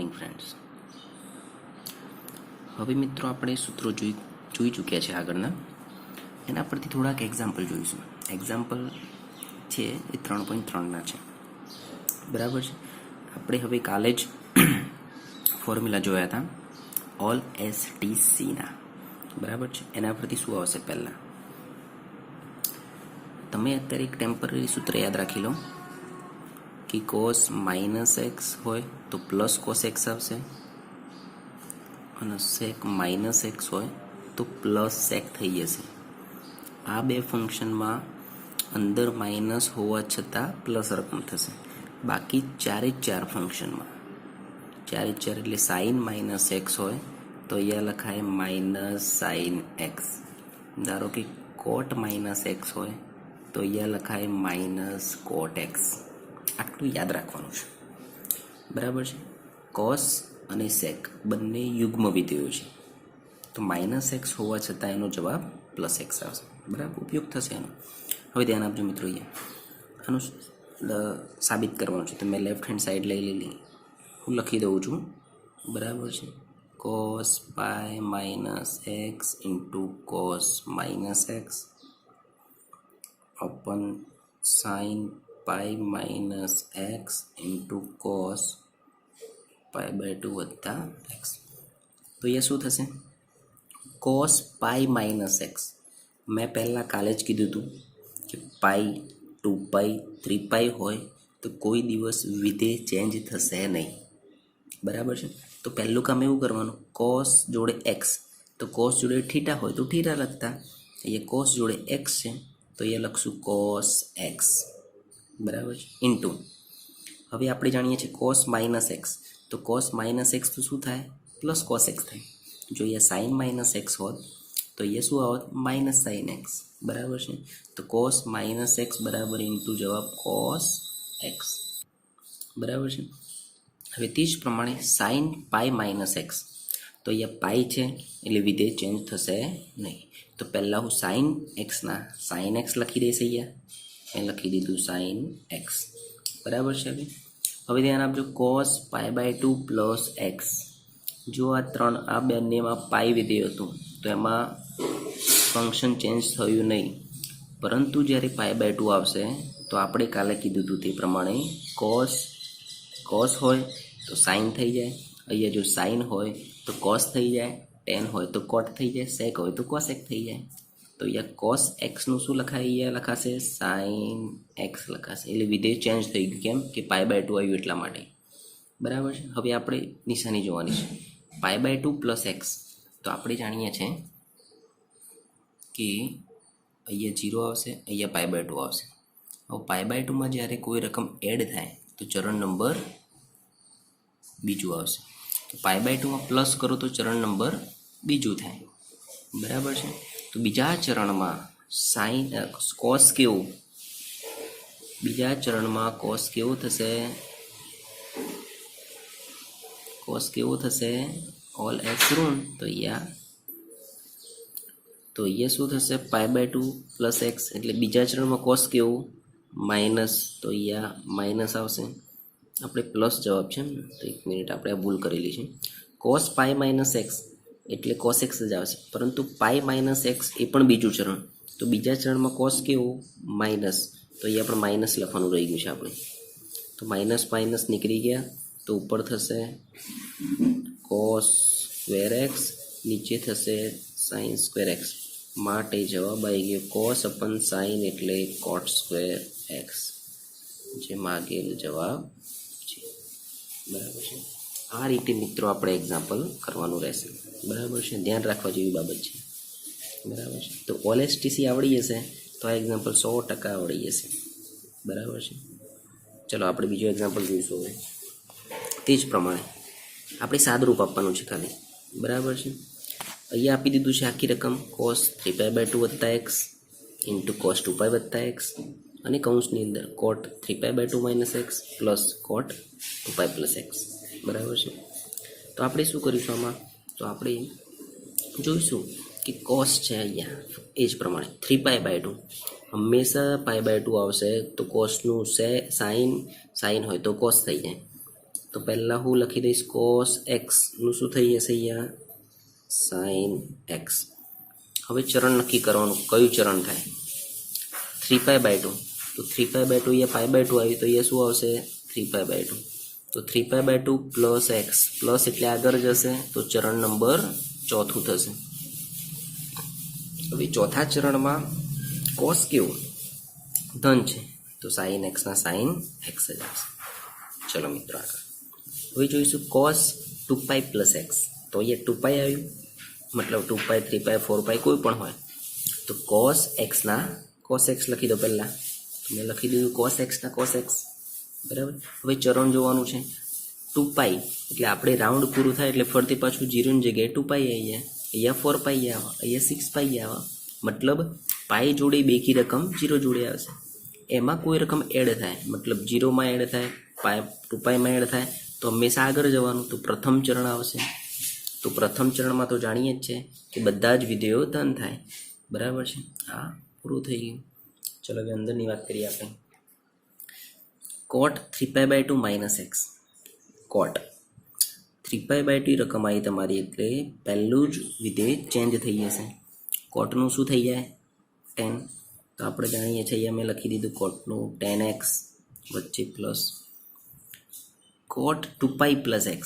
Morning friends. હવે મિત્રો આપણે સૂત્રો જોઈ ચૂક્યા છે આગળના. એના પરથી થોડાક એક્ઝામ્પલ જોઈશું. એક્ઝામ્પલ છે એ 3.3ના છે, બરાબર છે. આપણે હવે કાલે જ ફોર્મ્યુલા જોયા હતા ઓલ STCના, બરાબર છે. એના પરથી શું આવશે? પહેલાં તમે અત્યારે એક ટેમ્પરરી સૂત્ર યાદ રાખી લો કે cos -x હોય તો પ્લસ cos x આવશે અને sec -x હોય તો પ્લસ sec થઈ જશે. આ બે ફંક્શનમાં અંદર માઇનસ હોવા છતાં પ્લસ રકમ થશે. બાકી ચારે ચાર ફંક્શનમાં ચારે ચાર એટલે sin -x હોય તો અહીંયા લખાય -sin x. ધારો કે cot -x હોય તો અહીંયા લખાય -cot x. આટલું યાદ રાખવાનું છે, બરાબર છે. cos અને sec બંને યુગ્મ વિધેયો છે, તો -x હોવા છતાં એનો જવાબ +x આવશે, બરાબર. ઉપયોગ થશે એનો. હવે ધ્યાન આપજો મિત્રો, અહીંયા આનું સાબિત કરવાનું છે. તો મેં લેફ્ટ હેન્ડ સાઈડ લઈ લીધી, હું લખી દઉં છું, બરાબર છે. cos pi -x into cos -x upon sin pi -x into cos pi/2 વત્તા x. તો અહીંયા શું થશે? cos pi -x મેં પહેલાં કાલે જ કીધું હતું કે પાઈ 2π 3π હોય તો કોઈ દિવસ વિધેય ચેન્જ થશે નહીં, બરાબર છે. તો પહેલું કામ એવું કરવાનું, cos જોડે x, તો cos જોડે થીટા હોય તો થીટા લખતા. અહીંયા cos જોડે x છે તો અહીંયા લખશું cos x, બરાબર છે. ઇન્ટુ હવે આપણે જાણીએ છીએ cos -x, તો cos -x તો શું થાય? પ્લસ cos x થાય. જો અહીંયા sin -x હોત તો અહીંયા શું આવત? -sin x, બરાબર છે. તો cos -x બરાબર ઇન્ટુ જવાબ cos x, બરાબર છે. હવે તે જ પ્રમાણે sin pi -x, તો અહીંયા પાઈ છે એટલે વિધેય ચેન્જ થશે નહીં. તો પહેલાં હું sin x લખી દઈશ. અહીંયા લખી દીધું sin x, બરાબર છે. હવે ધ્યાન આપજો, cos pi/2 પ્લસ x. જો આ બંનેમાં પાઈ વિધેય હતું તો એમાં ફંક્શન ચેન્જ થયું નહીં, પરંતુ જ્યારે pi/2 આવશે તો આપણે કાલે કીધું હતું તે પ્રમાણે cos હોય તો sin થઈ જાય, અહીંયા જો sin હોય તો cos થઈ જાય, tan હોય તો cot થઈ જાય, sec હોય તો cosec થઈ જાય. તો અહીંયા cos x નું શું લખાય? અહીંયા લખાશે sin x લખાશે. એટલે વિધેય ચેન્જ થઈ ગયું. કેમ કે pi/2 આવ્યું એટલા માટે, બરાબર છે. હવે આપણે નિશાની જોવાની છે. pi/2 પ્લસ x, તો આપણે જાણીએ છીએ કે અહીંયા 0 આવશે, અહીંયા pi/2 આવશે. હવે pi/2માં જ્યારે કોઈ રકમ એડ થાય તો ચરણ નંબર બીજું આવશે. તો pi/2માં પ્લસ કરો તો ચરણ નંબર બીજું થાય, બરાબર છે. તો બીજા ચરણમાં cos કેવું? બીજા ચરણમાં cos કેવું થશે? cos કેવું થશે? ઓલ x ઋણ. તો અહીંયા શું થશે? pi/2 પ્લસ x, એટલે બીજા ચરણમાં cos કેવું? માઇનસ. તો અહીંયા માઇનસ આવશે. આપણે પ્લસ જવાબ છે ને, તો એક મિનિટ, આપણે આ ભૂલ કરેલી છે. cos pi -x એટલે cos x જ આવશે, પરંતુ pi -x એ પણ બીજું ચરણ. તો બીજા ચરણમાં cos કેવું? માઇનસ. તો અહીંયા પણ માઇનસ લખવાનું રહી ગયું છે આપણે. તો માઇનસ નીકળી ગયા, તો ઉપર થશે cos સ્ક્વેર x, નીચે થશે sin સ્ક્વેર x. માટે જવાબ આવી ગયો cos અપન sin એટલે cot સ્ક્વેર x, જે માગેલ જવાબ છે, બરાબર છે. આ રીતે મિત્રો આપણે એક્ઝામ્પલ કરવાનું રહેશે, બરાબર છે. ધ્યાન રાખવા જેવી બાબત છે, બરાબર છે. તો ઓલ STC આવડી જશે તો આ એક્ઝામ્પલ 100% આવડી જશે, બરાબર છે. ચલો આપણે બીજું એક્ઝામ્પલ જોઈશું. હવે તે જ પ્રમાણે આપણે સાદરૂપ આપવાનું છે ખાલી, બરાબર છે. અહીંયા આપી દીધું છે આખી રકમ cos 3π/2 વત્તા x ઇન્ટુ cos 2π વત્તા x, અને કૌંસની અંદર cot 3π/2 - x plus cot 2π plus x, બરાબર છે. તો આપણે શું કરીશું આમાં? તો આપણે જોઈશું કે cos છે અહીંયા એ જ પ્રમાણે 3π/2 હંમેશા pi/2 આવશે તો cosનું sin હોય તો cos થઈ જાય. તો પહેલાં હું લખી દઈશ કોસ એક્સનું શું થઈ જશે અહીંયા સાઇન એક્સ. હવે ચરણ નક્કી કરવાનું કયું ચરણ થાય 3π/2. તો 3π/2 અહીંયા π/2 આવ્યું તો અહીંયા શું આવશે 3π/2. તો 3π/2 પ્લસ એક્સ પ્લસ એટલે આગળ જશે તો ચરણ નંબર ચોથું થશે. હવે ચોથા ચરણમાં કોસ કેવું ધન છે તો સાઇન એક્સના સાઇન એક્સ જ આવશે. ચલો મિત્રો આગળ હવે જોઈશું કોસ 2π + x. તો અહીંયા 2π આવ્યું મતલબ 2π 3π 4π કોઈ પણ હોય તો કોસ એક્સના કોસ એક્સ લખી દો. પહેલાં મેં લખી દીધું કોસ એક્સના કોસ એક્સ બરાબર. હવે ચરણ જોવાનું છે 2π એટલે આપણે રાઉન્ડ પૂરું થાય એટલે ફરતી પાછું 0ની જગ્યાએ 2π આવી જાય. અહીંયા 4π આવે અહીંયા 6π આવે મતલબ પાઈ જોડે બેકી રકમ 0 જોડે આવશે. એમાં કોઈ રકમ એડ થાય મતલબ 0માં એડ થાય 2πમાં એડ થાય તો હંમેશા આગળ જવાનું તો પ્રથમ ચરણ આવશે. તો પ્રથમ ચરણમાં તો જાણીએ જ છે કે બધા જ વિધેયો ધન થાય બરાબર છે. હા પૂરું થઈ ગયું. ચલો હવે અંદરની વાત કરીએ આપણે. કોટ 3π/2 - x. કોટ 3π/2 રકમ આવી તમારી એટલે પહેલું જ વિધેય ચેન્જ થઈ જશે. કોટનું શું થઈ જાય 10. તો આપણે જાણીએ છીએ અહીંયા મેં લખી દીધું કોટનું 10x વચ્ચે પ્લસ કોટ 2π + x.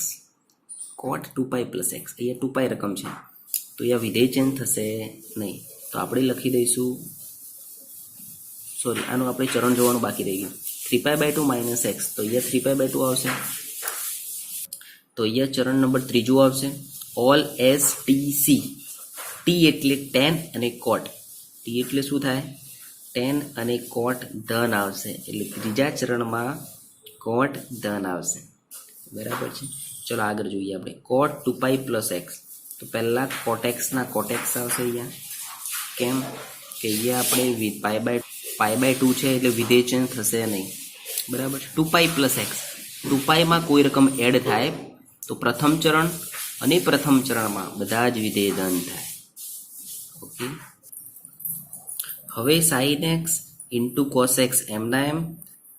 કોટ 2π + x અહીંયા 2π રકમ છે તો અહીંયા વિધેય ચેન્જ થશે નહીં. તો આપણે લખી દઈશું સોરી આનું આપણે ચરણ જોવાનું બાકી રહી ગયું 3π/2 - x. તો અહીંયા 3π/2 આવશે. તો અહીંયા ચરણ નંબર ત્રીજું આવશે all S T C. T એટલે 10 અને કોટ. ટી એટલે શું થાય 10 અને કોટ ધન આવશે એટલે ત્રીજા ચરણમાં કોટ ધન આવશે બરાબર છે. ચલો આગળ જોઈએ આપણે કોટ 2π + x. તો પહેલાં કોટેક્સના કોટેક્સ આવશે અહીંયા. કેમ કે અહીંયા આપણે π/2 છે એટલે વિધેય ચેન્જ થશે નહીં બરાબર. 2π + x 2πમાં કોઈ રકમ એડ થાય તો પ્રથમ ચરણ અને પ્રથમ ચરણમાં બધા જ વિધેય ધન થાય. ઓકે હવે sine x into cos x એમના એમ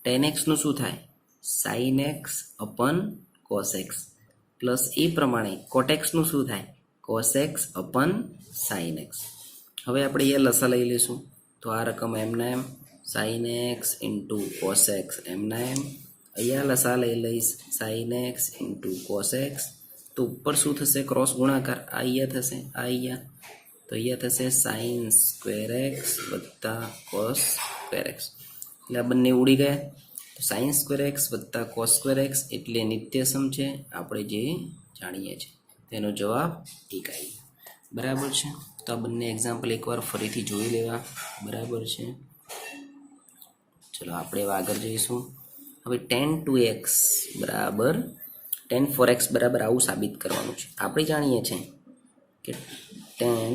10xનું શું થાય સાઇન એક્સ અપન કોસ એક્સ પ્લસ એ પ્રમાણે કોટેક્સનું શું થાય કોસ એક્સ અપન સાઇન એક્સ. હવે આપણે અહીંયા લસા લઈ લઈશું તો આ રકમ એમના એમ sine x into cos x એમના એમ. અહીંયા લસા લઈ લઈશ sine x into cos x તો ઉપર શું થશે ક્રોસ ગુણાકાર આ અહીંયા થશે આ અહીંયા તો અહીંયા થશે સાઇન સ્ક્વેર એક્સ વત્તા કોસ સ્ક્વેર એક્સ એટલે આ બંને ઉડી ગયા. તો સાઇન સ્ક્વેર એક્સ વત્તા કોસ સ્ક્વેર એક્સ એટલે નિત્યસમ છે આપણે જે જાણીએ છીએ તેનો જવાબ 1 આવી બરાબર છે. તો આ બંને એક્ઝામ્પલ એકવાર ફરીથી જોઈ લેવા બરાબર છે. ચલો આપણે આગળ જઈશું. હવે tan 2x બરાબર tan 4x બરાબર આવું સાબિત કરવાનું છે. આપણે જાણીએ છીએ કે tan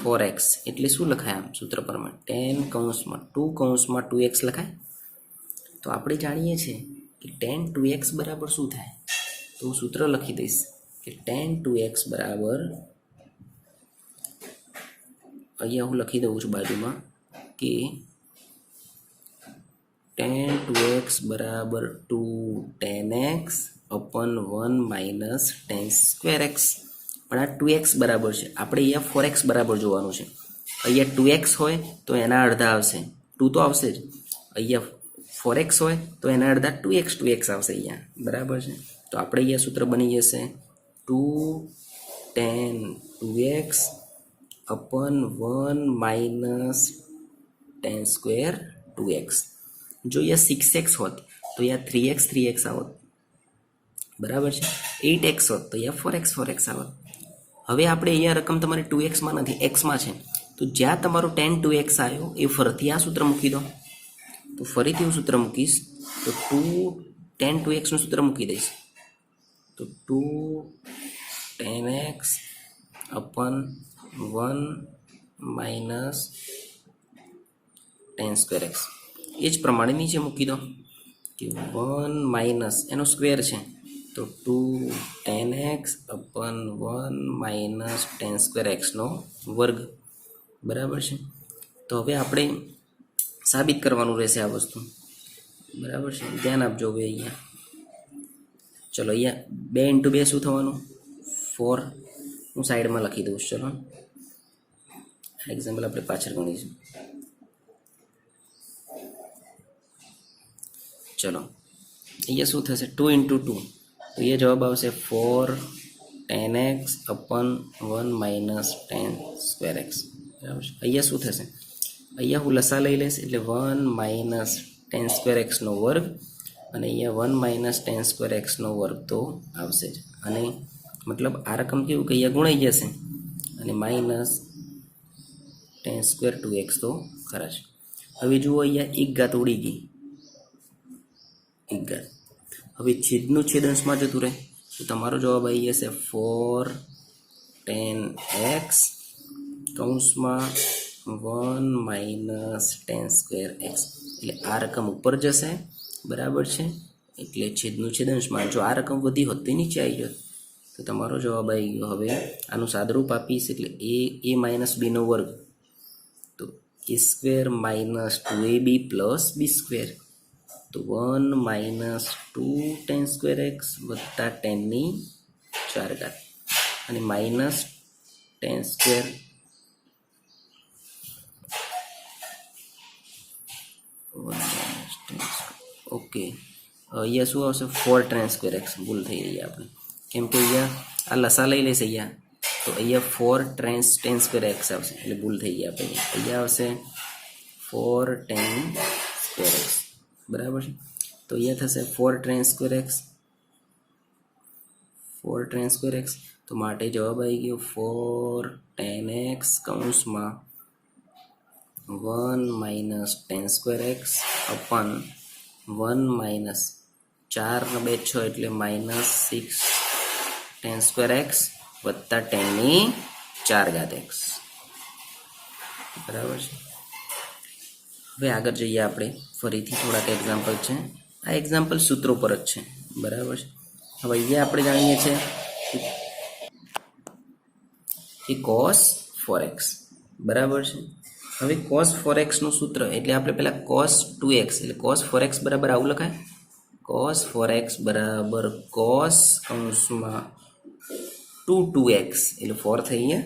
4x એટલે શું લખાય આમ સૂત્ર પ્રમાણે tan કૌંસમાં 2x લખાય. તો આપણે જાણીએ છીએ કે tan 2x બરાબર શું થાય તો હું સૂત્ર લખી દઈશ કે tan 2x બરાબર અહીંયા હું લખી દઉં છું બાજુમાં કે tan 2x બરાબર 2 tan x અપન 1 - tan સ્ક્વેર એક્સ. પણ આ 2x બરાબર છે આપણે અહીંયા 4x બરાબર જોવાનું છે. અહીંયા 2x હોય તો એના અડધા આવશે 2 તો આવશે જ. અહીંયા 4x હોય તો એના અડધા 2x આવશે અહીંયા બરાબર છે. તો આપણે અહીંયા સૂત્ર બની જશે 2 tan 2x અપન 1 - tan square 2x. જો અહીંયા 6x હોત તો અહીંયા 3x આવત બરાબર છે. 8x હોત તો અહીંયા 4x આવત. હવે આપણે અહીંયા રકમ તમારી 2xમાં નથી xમાં છે તો જ્યાં તમારો tan 2x આવ્યો એ ફરીથી આ સૂત્ર મૂકી દો. તો ફરીથી હું સૂત્ર મૂકીશ તો 2 tan 2xનું સૂત્ર મૂકી દઈશ તો 2 tan x અપન 1 - tan સ્ક્વેર એક્સ. એ જ પ્રમાણે નીચે મૂકી દો કે 1 - એનો સ્ક્વેર છે તો 2 tan x અપન 1 - tan સ્ક્વેર એક્સનો વર્ગ બરાબર છે. તો હવે આપણે સાબિત કરવાનું રહેશે આ વસ્તુ બરાબર છે. ધ્યાન આપજો હવે અહીંયા ચલો અહીંયા 2 × 2 શું થવાનું 4. હું સાઈડમાં લખી દઉં છું. ચલો એક્ઝામ્પલ આપણે પાછળ ગણીશું. ચલો અહીંયા શું થશે 2 × 2 તો એ જવાબ આવશે 4 10x upon 1 - 10 square x. બરાબર છે. અહીંયા શું થશે અહીંયા હું લસા લઈ લઈશ એટલે 1 - 10 square x નો વર્ગ અને અહીંયા 1 - 10 square x નો વર્ગ તો આવશે જ. અને મતલબ આ રકમ કેવું કે અહીંયા ગુણાઈ જશે અને -10 square 2x તો ખરા છે. હવે જુઓ અહીંયા 1 ઘાત ઉડી ગઈ 1 ઘાત. હવે છેદનું છેદ અંશમાં જતું રહે તો તમારો જવાબ આવી જશે 4 10x કૌંસમાં 1 - 10 square x. એટલે આ રકમ ઉપર જશે બરાબર છે. એટલે છેદનું છેદ અંશમાં જો આ રકમ વધી હોત તો નીચે આવી જત તો તમારો જવાબ આવી ગયો. હવે આનું સાદરૂપ આપીશ એટલે a - b નો વર્ગ તો a² - 2ab + b². તો 1 - 2 10 square x વત્તા 10 × 4 અને -10 square ઓકે. અહીંયા શું આવશે 4 10 square x. ભૂલ થઈ રહી આપણે કેમ કે અહીંયા આ લસા લઈ લેશે અહીંયા તો અહીંયા 4 10 square x આવશે એટલે ભૂલ થઈ ગઈ આપણે. અહીંયા આવશે 4 10 square x બરાબર છે. તો અહીંયા થશે 4 10 square x 4 10 square x. તો માટે જવાબ આવી ગયો 4 10x કૌંસમાં 1 - 10 square x upon 1 - 4 × 2 = 6 એટલે -6 10 square x વત્તા 10 × 4 x બરાબર છે. હવે આગળ જઈએ આપણે ફરીથી થોડાક એક્ઝામ્પલ છે. આ એક્ઝામ્પલ સૂત્રો પર જ છે બરાબર છે. હવે અહીંયા આપણે જાણીએ છીએ કે cos 4x બરાબર છે. હવે cos 4x નું સૂત્ર એટલે આપણે પહેલા cos 2x એટલે cos 4x બરાબર આવું લખાય cos 4x બરાબર cos કૌંસમાં 2x એટલે 4 થઈ ગયા.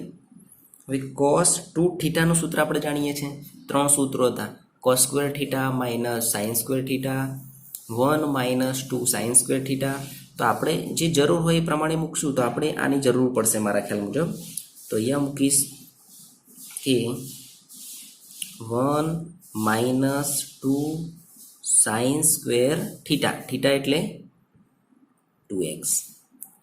હવે cos 2θ નું સૂત્ર આપણે જાણીએ છીએ. 3 સૂત્રો હતા cos square θ - sin square θ 1 - 2 sin square θ. તો આપણે જે જરૂર હોય એ પ્રમાણે મૂકશું. તો આપણે આની જરૂર પડશે મારા ખ્યાલ મુજબ. તો અહીંયા મૂકીશ કે 1 - 2 sin square θ એટલે 2x.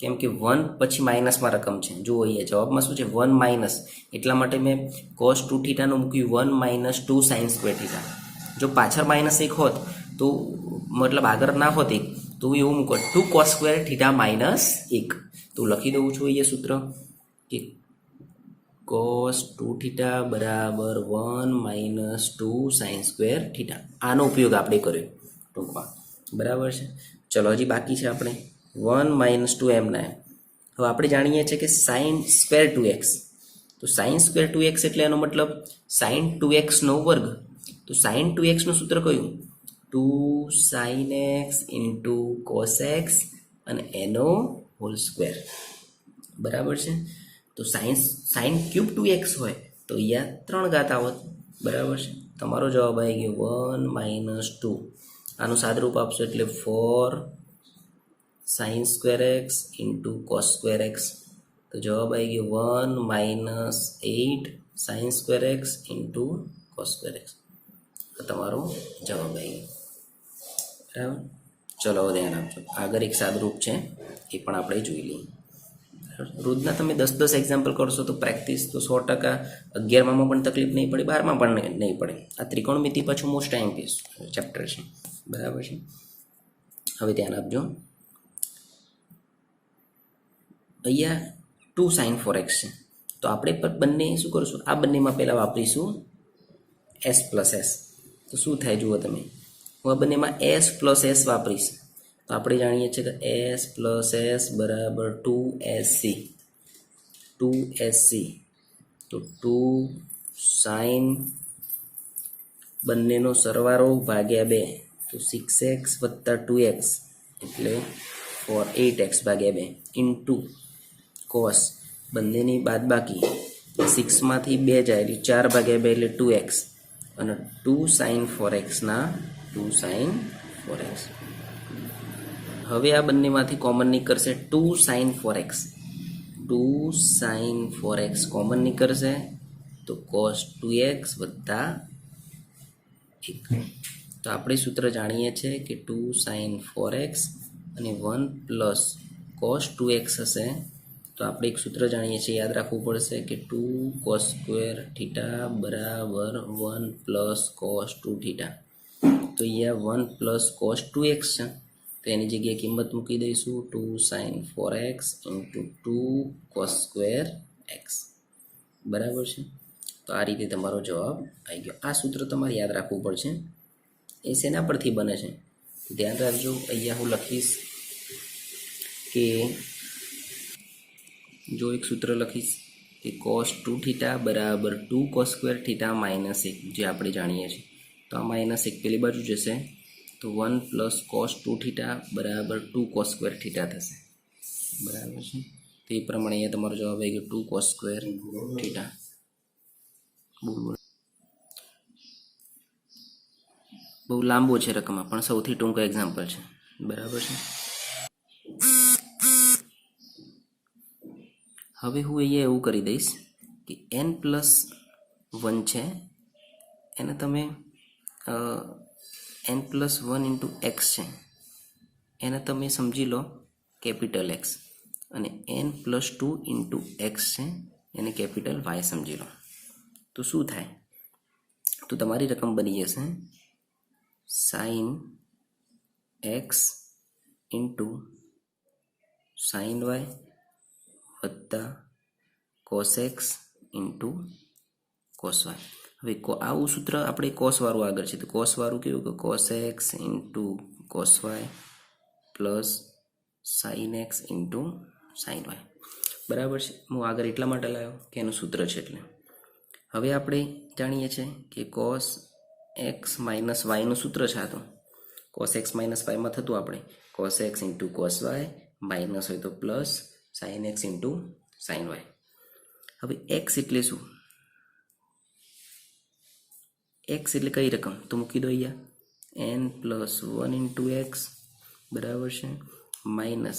કેમ કે 1 પછી માઇનસમાં રકમ છે. જુઓ અહીંયા જવાબમાં શું છે 1 - એટલા માટે મેં cos 2θ નું મૂક્યું 1 - 2 sin square θ. જો પાછળ -1 હોત તો મતલબ આગળ ના હોત એક તો એવું મૂકો 2 cos square θ - 1. તો લખી દઉં છું અહીંયા સૂત્ર કે cos 2θ બરાબર 1 - 2 sin square θ. આનો ઉપયોગ આપણે કર્યો ટૂંકમાં બરાબર છે. ચલો હજી બાકી છે આપણે 1 - 2 એમના. હવે આપણે જાણીએ છીએ કે sin square 2x. તો sin square 2x એટલે એનો મતલબ sin 2x નો વર્ગ. તો sin 2x નું સૂત્ર કયું 2 sin x × cos x અને એનો હોલ સ્ક્વેર બરાબર છે. તો sin ક્યુબ 2x હોય તો અહીંયા 3 ઘાત આવત બરાબર છે. તમારો જવાબ આવી ગયો 1 - 2. આનું સાદરૂપ આપશો એટલે 4 sin square x × cos square x. તો જવાબ આવી ગયો 1 - 8 sin square x × cos square x. તો તમારો જવાબ આવી ગયો બરાબર. ચલો ધ્યાન આપજો. આગળ એક સાદરૂપ છે એ પણ આપણે જોઈ લઈએ. રોજના તમે 10 એક્ઝામ્પલ કરશો તો પ્રેક્ટિસ તો 100% 11માં પણ તકલીફ નહીં પડે 12માં પણ નહીં પડે. આ ત્રિકોણમિતિ પાછું મોસ્ટ ટાઈમ ચેપ્ટર છે બરાબર છે. હવે ધ્યાન આપજો. અહીંયા 2 sin 4x છે તો આપણે બંને શું કરશું આ બંનેમાં પહેલાં વાપરીશું s + s. તો શું થાય જુઓ તમે હું આ બંનેમાં s + s વાપરીશ તો આપણે જાણીએ છીએ કે s + s બરાબર 2sc. તો 2 sin બંનેનો સરવાળો ભાગ્યા 2 તો 6x + 2x એટલે ફોર 8x ભાગ્યા 2 ઇન્ટુ કોસ બંનેની બાદ બાકી 6માંથી 2 જાય એટલે 4 ભાગ્યા 2 એટલે 2x અને 2 sin 4x ના 2 sin 4x. હવે આ બંનેમાંથી કોમન નીકળશે 2 sin 4x 2 sin 4x common નીકળશે તો cos 2x વત્તા 1. તો આપણે સૂત્ર જાણીએ છીએ કે 2 sin 4x અને 1 પ્લસ cos 2x હશે. તો આપણે એક સૂત્ર જાણીએ છીએ, યાદ રાખવું પડશે કે 2 cos સ્ક્વેર થીટા બરાબર 1 પ્લસ cos 2 થીટા. તો અહીંયા 1 પ્લસ cos 2x છે તો એની જગ્યાએ કિંમત મૂકી દઈશું 2 sin 4x into 2 cos square x બરાબર છે. તો આ રીતે તમારો જવાબ આવી ગયો. આ સૂત્ર તમારે યાદ રાખવું પડશે. એ શેના પરથી બને છે ધ્યાન રાખજો. અહીંયા હું લખીશ કે જો એક સૂત્ર લખીશ કે cos 2 થીટા બરાબર 2 cos સ્ક્વેર થીટા માઇનસ 1 જે આપણે જાણીએ છીએ. તો આ માઇનસ 1 પેલી બાજુ જશે તો 1 પ્લસ cos 2 થીટા બરાબર 2 cos સ્ક્વેર થીટા થશે બરાબર છે. તો એ પ્રમાણે અહીંયા તમારો જવાબ આવી ગયો 2 cos સ્ક્વેર થીટા. બહુ લાંબો છે રકમમાં પણ સૌથી ટૂંકો એક્ઝામ્પલ છે બરાબર છે. હવે હું અહીંયા એવું કરી દઈશ કે n+1 છે એને તમે n+1 ઇન્ટુ એક્સ છે એને તમે સમજી લો કેપિટલ એક્સ અને n+2 ઇન્ટુ એક્સ છે એને કેપિટલ વાય સમજી લો. તો શું થાય તો તમારી રકમ બની જશે sin x into sin y વત્તા cos x into cos y. હવે આવું સૂત્ર આપણે cos વાળું આગળ છે તો cos વાળું કેવું કે cos x into cos y plus sin x into sin y બરાબર છે. હું આગળ એટલા માટે લાવ્યો કે એનું સૂત્ર છે એટલે. હવે આપણે જાણીએ છીએ કે cos x માઇનસ વાયનું સૂત્ર છે આ તો cos x માઇનસ વાયમાં થતું આપણે cos x into cos y minus હોય તો plus sin x into sin y. હવે x એટલે શું? x એટલે કઈ રકમ તો મૂકી દો અહીંયા n+1 ઇન્ટુ એક્સ બરાબર છે માઇનસ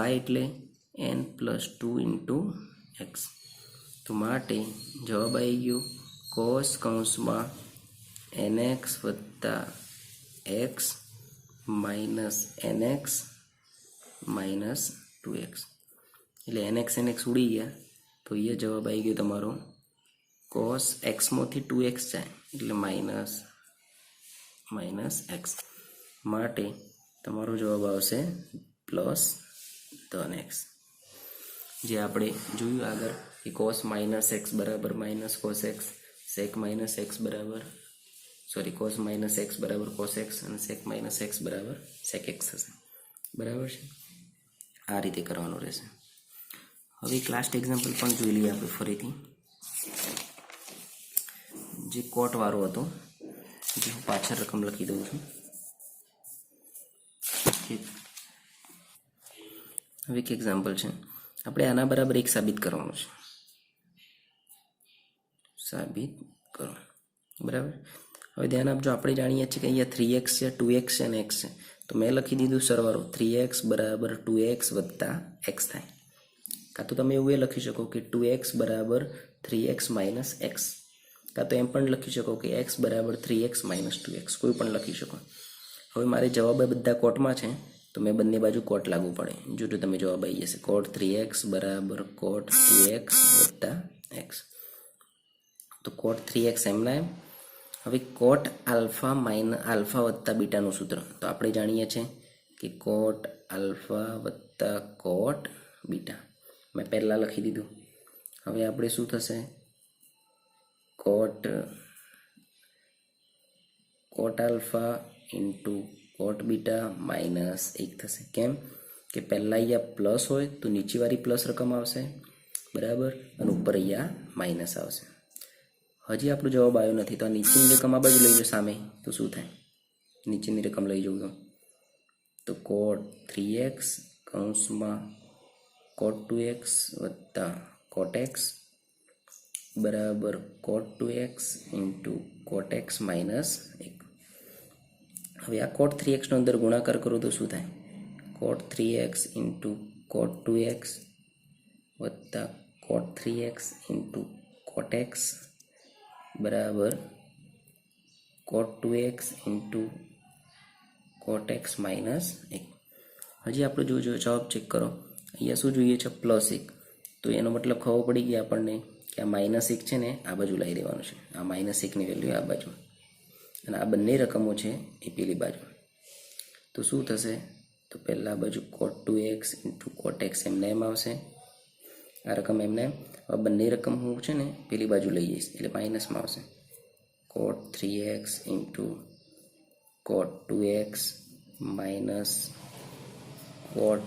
y એટલે n+2 ઇન્ટુ એક્સ. તો માટે જવાબ આવી ગયો cos કૌંસમાં nx વત્તા x minus nx minus 2x એટલે nx ઉડી ગયા તો એ જવાબ આવી ગયો તમારો cos x માંથી 2x જાય એટલે માઇનસ x માટે તમારો જવાબ આવશે પ્લસ 3x. જે આપણે જોયું આગળ કે cos માઇનસ x બરાબર minus cos x sec minus x બરાબર cos માઇનસ x બરાબર cos x અને sec માઇનસ x બરાબર sec x થશે બરાબર છે. આ રીતે કરવાનું રહેશે. હવે એક લાસ્ટ એક્ઝામ્પલ પણ જોઈ લઈએ આપણે ફરીથી જે કોટ વાળો હતો જે હું પાછળ રકમ લખી દઉં છું. હવે એક એક્ઝામ્પલ છે આપણે આના બરાબર એક સાબિત કરવાનું છે સાબિત કરો બરાબર. હવે ધ્યાન આપજો આપણે જાણીએ છીએ કે અહીંયા 3x છે 2x છે અને x છે તો મેં લખી દીધું સરવાળો 3x બરાબર 2x વત્તા x થાય. કાં તો તમે એવું એ લખી શકો કે 2x બરાબર 3x માઇનસ x કાં તો એમ પણ લખી શકો કે x બરાબર 3x માઇનસ 2x કોઈ પણ લખી શકો. હવે મારે જવાબ બધા કોટમાં છે તો મેં બંને બાજુ કોટ લાગુ પડે. જો તમે જવાબ આવી જશે cot 3x બરાબર cot 2x વત્તા x તો cot 3x એમના એમ. હવે cot આલ્ફા આલ્ફા વત્તા બીટાનું સૂત્ર તો આપણે જાણીએ છીએ કે cot આલ્ફા વત્તા cot બીટા મેં પહેલાં લખી દીધું. હવે આપણે શું થશે cot alpha into cot beta minus 1 થશે. કેમ કે પહેલાં અહીંયા પ્લસ હોય તો નીચેવાળી પ્લસ રકમ આવશે બરાબર અને ઉપર અહીંયા માઇનસ આવશે. હજી આપણો જવાબ આવ્યો નથી તો આ નીચેની રકમ આ બાજુ લઈ જાઓ સામે તો શું થાય નીચેની રકમ લઈ જાઉં તો cot 3x કૌંસમાં cot 2x વત્તા cot x બરાબર cot 2x into cot x minus 1. હવે આ cot 3x નો અંદર ગુણાકાર કરો તો શું થાય? cot 3x into cot 2x વત્તા cot 3x into cot x બરાબર cot 2x into cot x minus 1. હજી આપણે જો જવાબ ચેક કરો. અહીંયા શું જોઈએ છે? +1. તો એનો મતલબ ખબર પડી ગઈ આપણને કે આ -1 છે ને આ બાજુ લાવી દેવાનું છે. આ -1 ની વેલ્યુ આ બાજુ અને આ બંને રકમો છે એ પેલી બાજુ. તો શું થશે? તો પહેલા આ બાજુ cot 2x into cot x એમને એમ આવશે. આ રકમ એમને એમ. આ બંને રકમ હું છે ને પેલી બાજુ લઈ જઈશ એટલે માઇનસમાં આવશે. cot 3x into cot 2x minus cot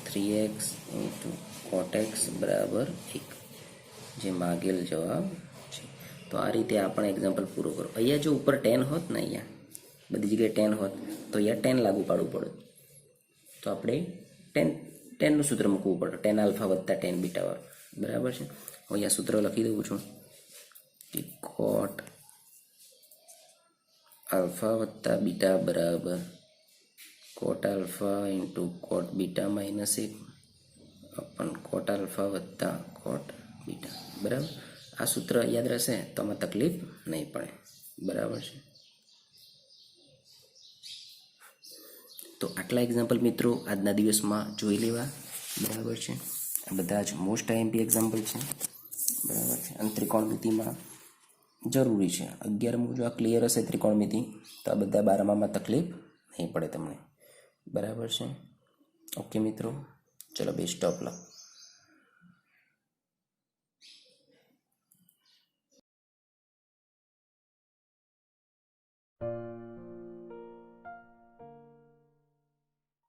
3x into cot x બરાબર 1, જે માગેલ જવાબ છે. તો આ રીતે આપણે એક્ઝામ્પલ પૂરો કરો. અહીંયા જો ઉપર 10 હોત ને, અહીંયા બધી જગ્યાએ 10 હોત તો અહીંયા 10 લાગુ પાડવું પડે. તો આપણે 10 નું સૂત્ર મૂકવું પડે, 10 આલ્ફા વત્તા 10 બીટા વાળું. બરાબર છે. અહીંયા સૂત્ર લખી દઉં છું કે cot આલ્ફા વત્તા બીટા બરાબર cot alpha into cot beta minus 1 અપન cot alpha વત્તા cot બીટા. બરાબર. આ સૂત્ર યાદ રહેશે તો આમાં તકલીફ નહીં પડે. બરાબર છે. તો આટલા એક્ઝામ્પલ મિત્રો આજના દિવસમાં જોઈ લેવા. બરાબર છે. આ બધા જ મોસ્ટ આઈએમપી એક્ઝામ્પલ છે. બરાબર છે. અને ત્રિકોણમિતિમાં જરૂરી છે. 11મું જો આ ક્લિયર હશે ત્રિકોણમિતિ તો આ બધા 12મામાં તકલીફ નહીં પડે તમને. બરાબર છે. ઓકે મિત્રો, ચલો બેસ્ટ ઓફ લક.